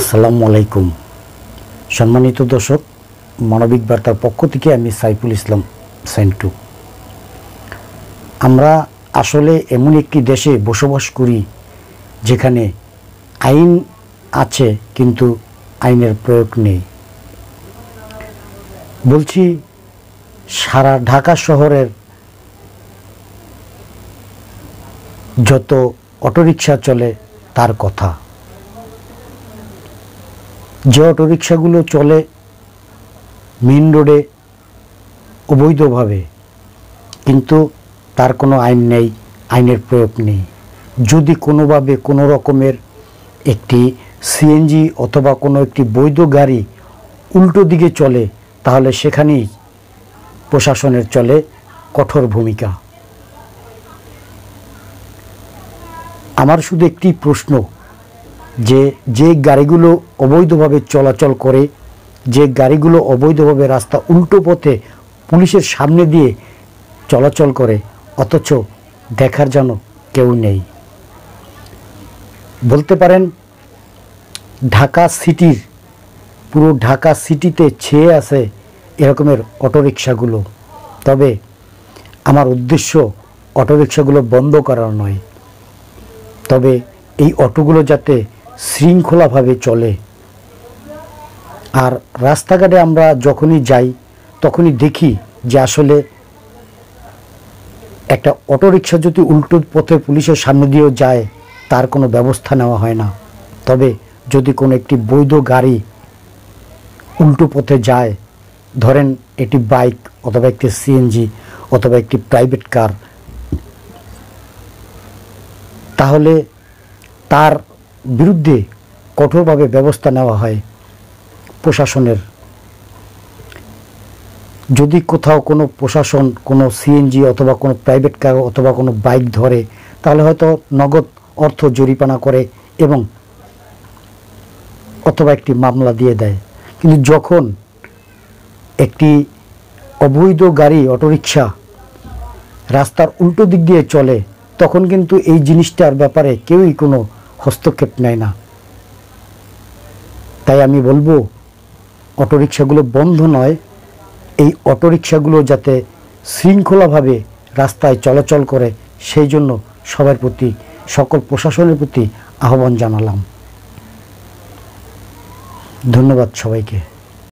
আসসালামু আলাইকুম। সম্মানিত দর্শক, মানবিক বার্তার পক্ষ থেকে আমি সাইফুল ইসলাম সেন্টু। আমরা আসলে এমন একটি দেশে বসবাস করি যেখানে আইন আছে কিন্তু আইনের প্রয়োগ নেই। বলছি, সারা ঢাকা শহরের যত অটোরিকশা চলে তার কথা। যে অটোরিকশাগুলো চলে মেইন রোডে অবৈধভাবে, কিন্তু তার কোনো আইন নেই, আইনের প্রয়োগ নেই। যদি কোনোভাবে কোনো রকমের একটি সিএনজি অথবা কোনো একটি বৈধ গাড়ি উল্টো দিকে চলে, তাহলে সেখানেই প্রশাসনের চলে কঠোর ভূমিকা। আমার শুধু একটি প্রশ্ন, যে গাড়িগুলো অবৈধভাবে চলাচল করে, যে গাড়িগুলো অবৈধভাবে রাস্তা উল্টো পথে পুলিশের সামনে দিয়ে চলাচল করে, অথচ দেখার যেন কেউ নেই। বলতে পারেন ঢাকা সিটির, পুরো ঢাকা সিটিতে ছেয়ে আছে এরকমের অটোরিকশাগুলো। তবে আমার উদ্দেশ্য অটোরিকশাগুলো বন্ধ করা নয়, তবে এই অটোগুলো যাতে শৃঙ্খলাভাবে চলে। আর রাস্তাঘাটে আমরা যখনই যাই তখনই দেখি যে আসলে একটা অটোরিকশা যদি উল্টো পথে পুলিশের সামনে দিয়েও যায়, তার কোনো ব্যবস্থা নেওয়া হয় না। তবে যদি কোনো একটি বৈধ গাড়ি উল্টো পথে যায়, ধরেন একটি বাইক অথবা একটি সিএনজি অথবা একটি প্রাইভেট কার, তাহলে তার বিরুদ্ধে কঠোরভাবে ব্যবস্থা নেওয়া হয় প্রশাসনের। যদি কোথাও কোনো প্রশাসন কোনো সিএনজি অথবা কোনো প্রাইভেট কার অথবা কোনো বাইক ধরে, তাহলে হয়তো নগদ অর্থ জরিমানা করে এবং অথবা একটি মামলা দিয়ে দেয়। কিন্তু যখন একটি অবৈধ গাড়ি অটোরিকশা রাস্তার উল্টো দিক দিয়ে চলে, তখন কিন্তু এই জিনিসটার ব্যাপারে কেউই কোনো হস্তক্ষেপ নেয় না। তাই আমি বলবো, অটোরিকশাগুলো বন্ধ নয়, এই অটোরিকশাগুলো যাতে শৃঙ্খলাভাবে রাস্তায় চলাচল করে, সেই জন্য সবার প্রতি, সকল প্রশাসনের প্রতি আহ্বান জানালাম। ধন্যবাদ সবাইকে।